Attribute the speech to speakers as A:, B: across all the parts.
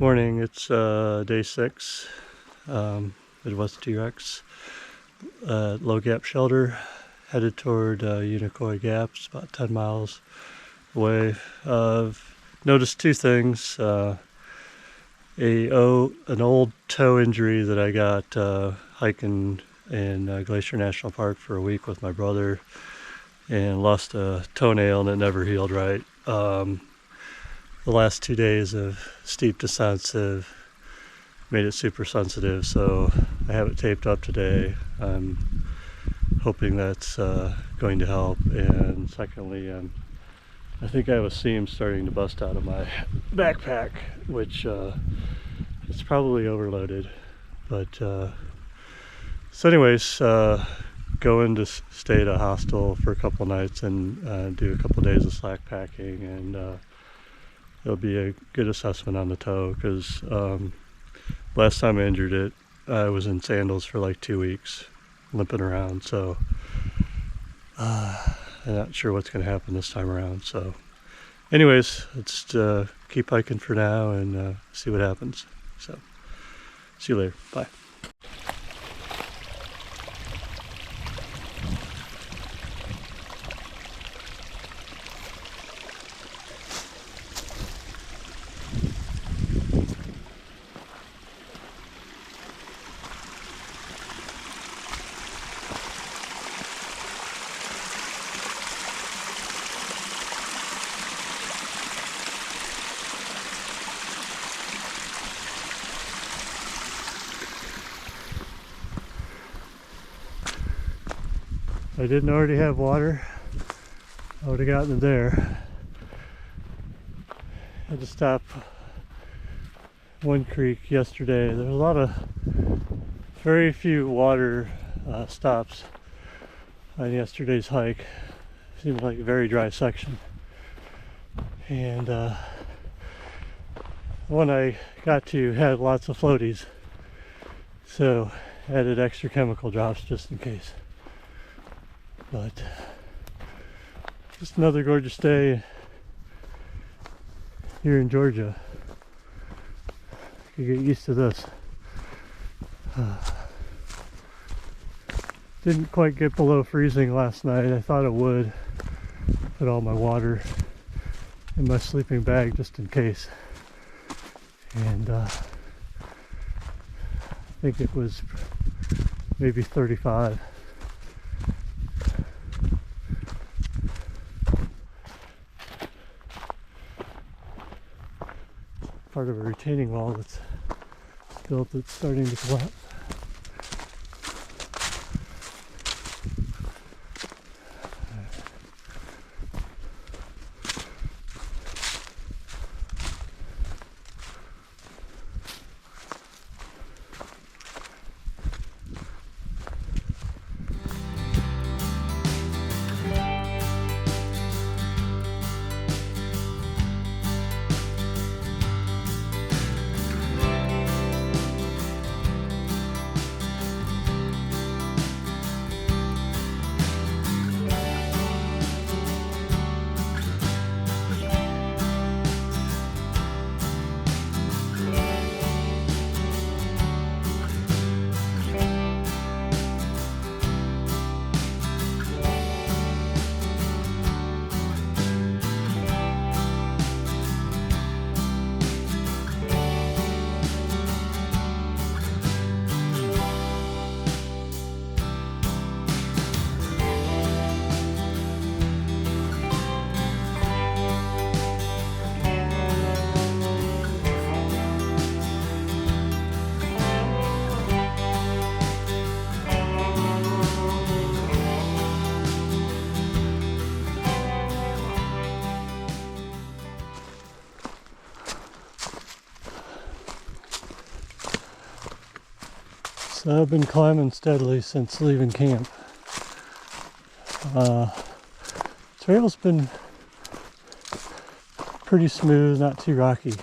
A: Morning, it's day 6, Midwest T-Rex, low gap shelter, headed toward Unicoi Gap. It's about 10 miles away. I've noticed two things. An old toe injury that I got hiking in Glacier National Park for a week with my brother, and lost a toenail and it never healed right. The last 2 days of steep descents have made it super sensitive, so I have it taped up today. I'm hoping that's going to help. And secondly, I think I have a seam starting to bust out of my backpack, which it's probably overloaded. But so anyways, going to stay at a hostel for a couple nights and do a couple days of slack packing, and it'll be a good assessment on the toe, because last time I injured it, I was in sandals for like 2 weeks, limping around. So I'm not sure what's going to happen this time around. So anyways, let's keep hiking for now and see what happens. So see you later. Bye. If I didn't already have water, I would have gotten it there. I had to stop one creek yesterday. There was very few water stops on yesterday's hike. It seemed like a very dry section. And the one I got to had lots of floaties, so added extra chemical drops just in case. But just another gorgeous day here in Georgia. You get used to this. Didn't quite get below freezing last night. I thought it would. Put all my water in my sleeping bag just in case. And I think it was maybe 35. Part of a retaining wall that's built that's starting to collapse. So I've been climbing steadily since leaving camp. Trail's been pretty smooth, not too rocky.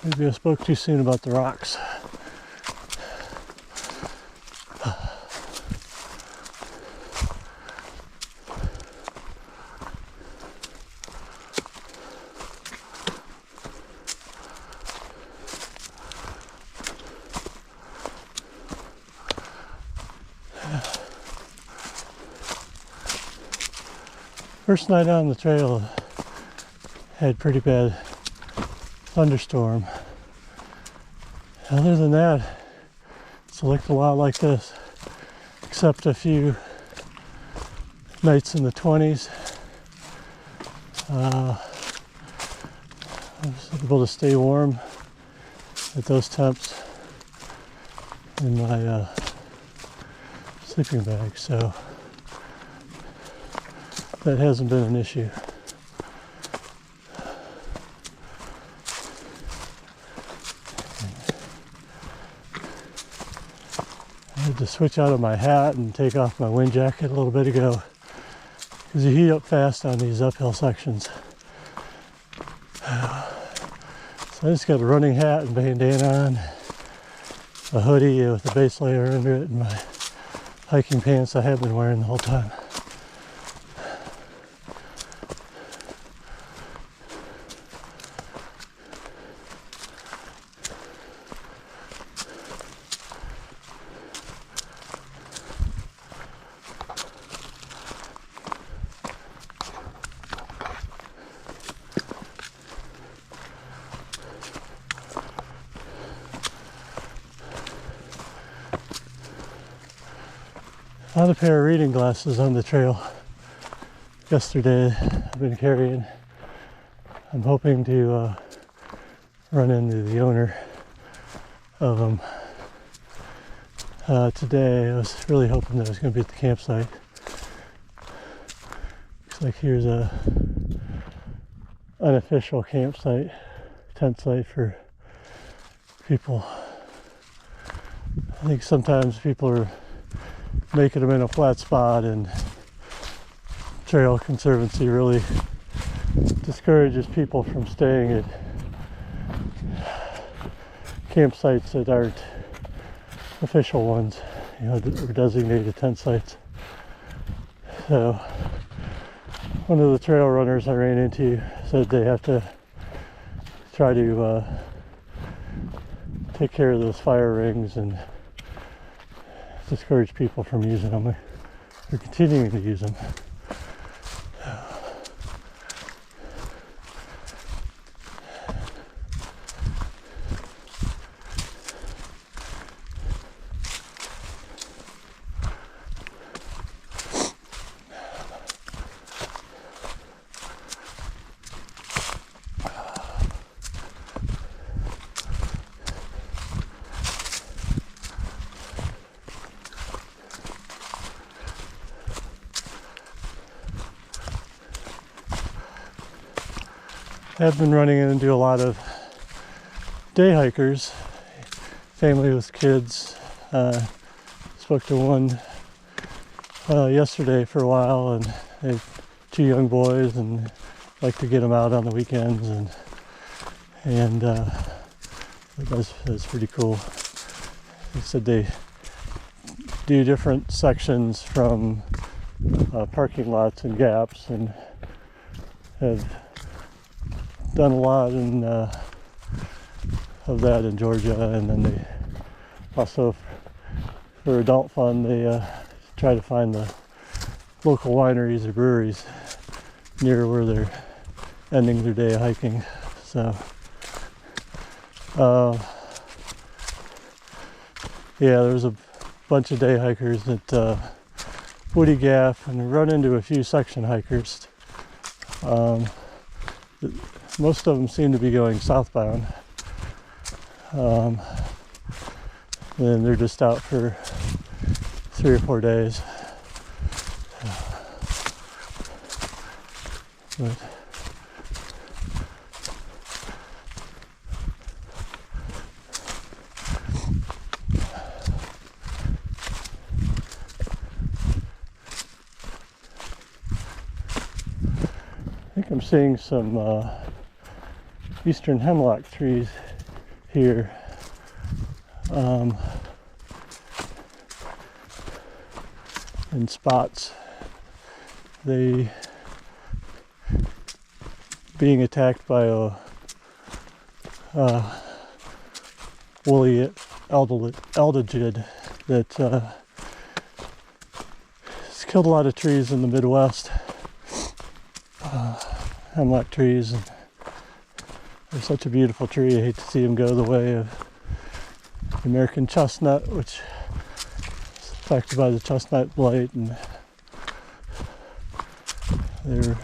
A: Maybe I spoke too soon about the rocks. First night on the trail had pretty bad thunderstorm. Other than that, it's looked a lot like this, except a few nights in the 20s. I was able to stay warm at those temps in my sleeping bag, so that hasn't been an issue. I had to switch out of my hat and take off my wind jacket a little bit ago because you heat up fast on these uphill sections. So I just got a running hat and bandana on, a hoodie with a base layer under it, and my hiking pants I have been wearing the whole time. Found a pair of reading glasses on the trail yesterday. I've been carrying. I'm hoping to run into the owner of them today. I was really hoping that I was going to be at the campsite. Looks like here's a unofficial campsite, tent site for people. I think sometimes people are making them in a flat spot, and Trail Conservancy really discourages people from staying at campsites that aren't official ones, you know, or designated tent sites. So one of the trail runners I ran into said they have to try to take care of those fire rings and discourage people from using them. They're continuing to use them. I've been running into a lot of day hikers, family with kids. Spoke to one yesterday for a while, and they have 2 young boys and like to get them out on the weekends, and that's pretty cool. They said they do different sections from parking lots and gaps, and have done a lot of that in Georgia. And then they also, for adult fun, they try to find the local wineries or breweries near where they're ending their day of hiking. So yeah, there's a bunch of day hikers at Unicoi Gap, and run into a few section hikers. Most of them seem to be going southbound, and they're just out for 3 or 4 days. But I think I'm seeing some eastern hemlock trees here. In spots. They being attacked by a woolly eldegid that has killed a lot of trees in the Midwest. Hemlock trees, and they're such a beautiful tree. I hate to see them go the way of the American chestnut, which is affected by the chestnut blight, and they're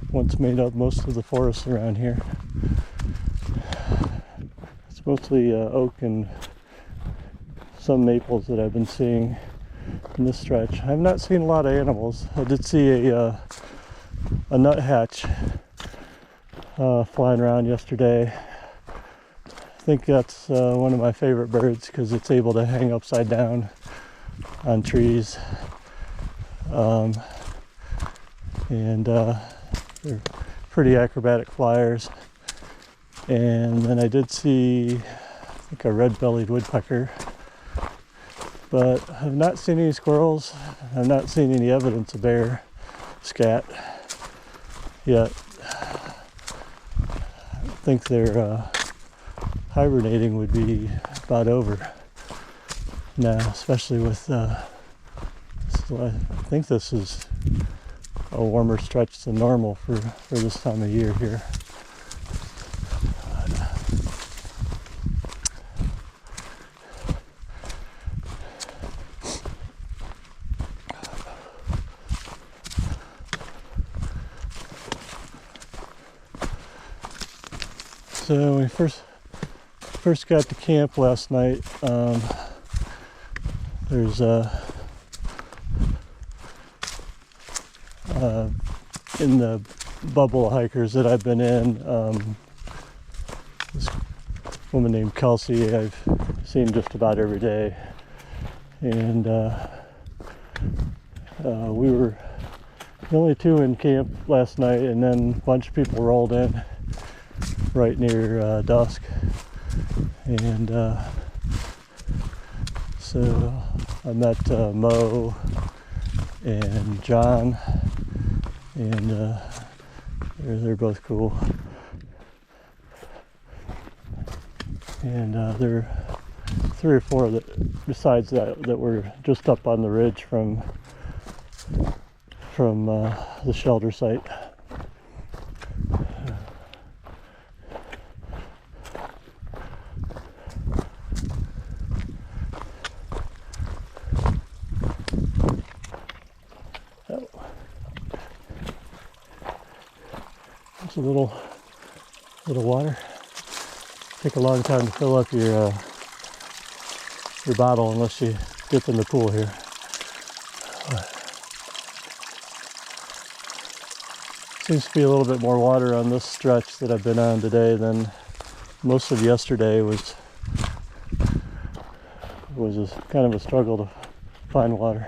A: once made up most of the forests around here. It's mostly oak and some maples that I've been seeing in this stretch. I've not seen a lot of animals. I did see a nuthatch flying around yesterday. I think that's one of my favorite birds because it's able to hang upside down on trees. And they're pretty acrobatic flyers. And then I did see, I think, a red-bellied woodpecker, but I've not seen any squirrels. I've not seen any evidence of bear scat yet. I think their hibernating would be about over now, especially with so I think this is a warmer stretch than normal for this time of year here. So when we first got to camp last night, there's in the bubble of hikers that I've been in, this woman named Kelsey I've seen just about every day, and we were the only two in camp last night, and then a bunch of people rolled in right near dusk, and so I met Mo and John, and they're both cool, and there are 3 or 4 that besides that were just up on the ridge from the shelter site. There's a little water. Take a long time to fill up your bottle unless you dip in the pool here. Seems to be a little bit more water on this stretch that I've been on today than most of yesterday. Was kind of a struggle to find water.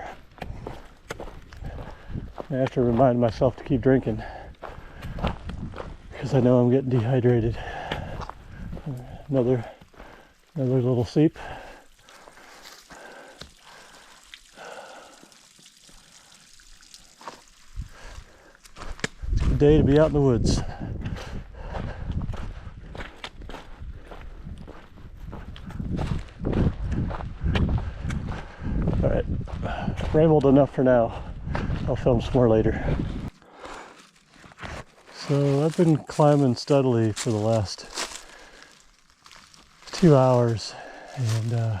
A: I have to remind myself to keep drinking because I know I'm getting dehydrated. Another little seep. It's a good day to be out in the woods. All right, rambled enough for now. I'll film some more later. So I've been climbing steadily for the last 2 hours, and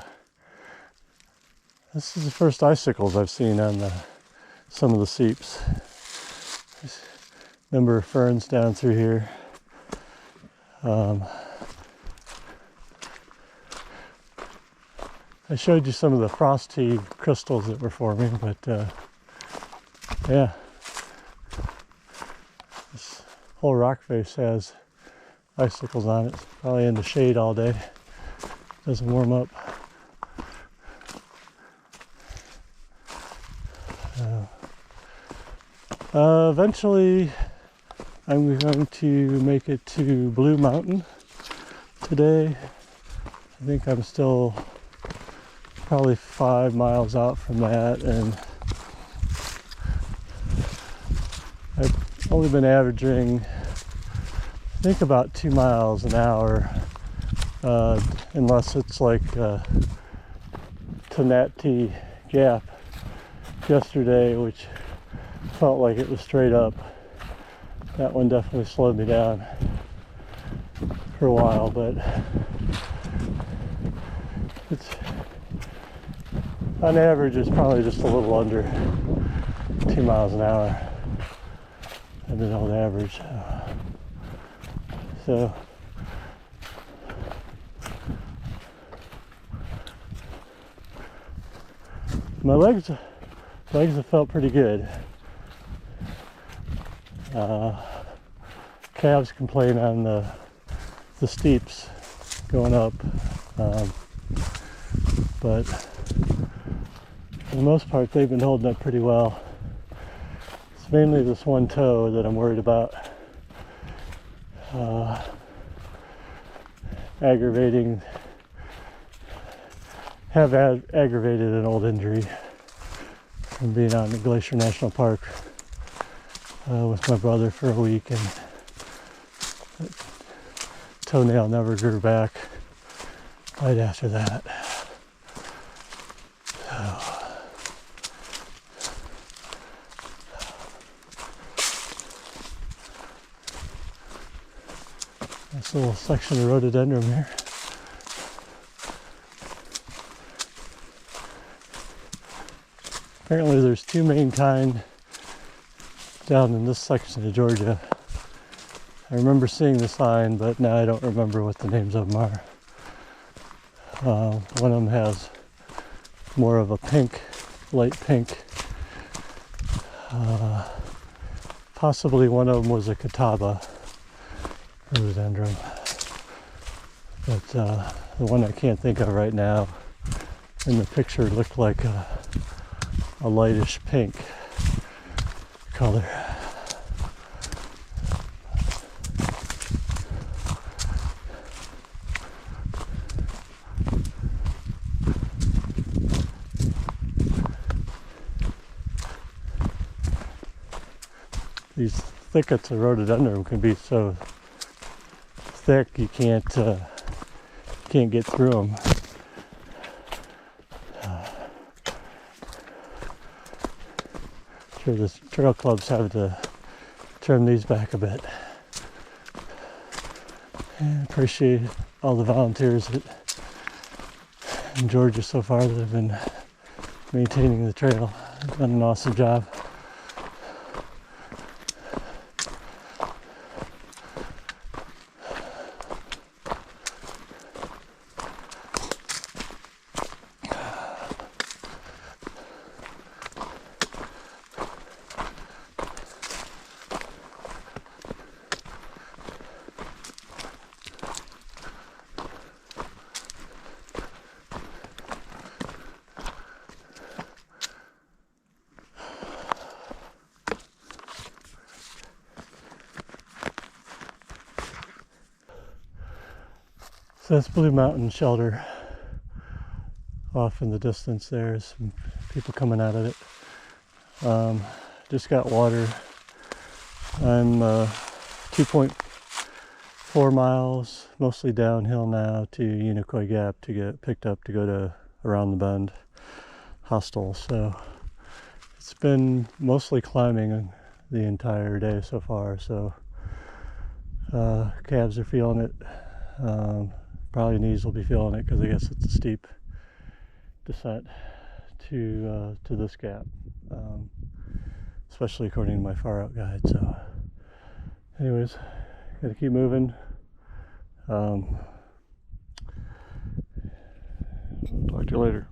A: this is the first icicles I've seen on some of the seeps. There's a number of ferns down through here. I showed you some of the frosty crystals that were forming, but yeah, this whole rock face has icicles on it. It's probably in the shade all day. Doesn't warm up. Eventually, I'm going to make it to Blue Mountain today. I think I'm still probably 5 miles out from that, and I've only been averaging, I think, about 2 miles an hour, unless it's like Unicoi Gap yesterday, which felt like it was straight up. That one definitely slowed me down for a while, but it's on average it's probably just a little under 2 miles an hour. I've been on average. So my legs have felt pretty good. Calves complain on the steeps going up, but for the most part they've been holding up pretty well. It's mainly this one toe that I'm worried about aggravated an old injury from being out in Glacier National Park with my brother for a week, and that toenail never grew back right after that. So, nice little section of rhododendron here. Apparently there's two main kind down in this section of Georgia. I remember seeing the sign, but now I don't remember what the names of them are. One of them has more of a pink, light pink. Possibly one of them was a catawba rhododendron. But the one I can't think of right now in the picture looked like a lightish pink color. These thickets of rhododendron can be so thick you can't get through them. Sure, the trail clubs have to trim these back a bit. And appreciate all the volunteers in Georgia so far that have been maintaining the trail. They've done an awesome job. So that's Blue Mountain Shelter off in the distance. There's some people coming out of it. Just got water. I'm 2.4 miles, mostly downhill now, to Unicoi Gap to get picked up to go to Around the Bend hostel. So it's been mostly climbing the entire day so far. So calves are feeling it. Probably knees will be feeling it because I guess it's a steep descent to this gap, especially according to my far out guide. So anyways, gotta keep moving. Talk to you later.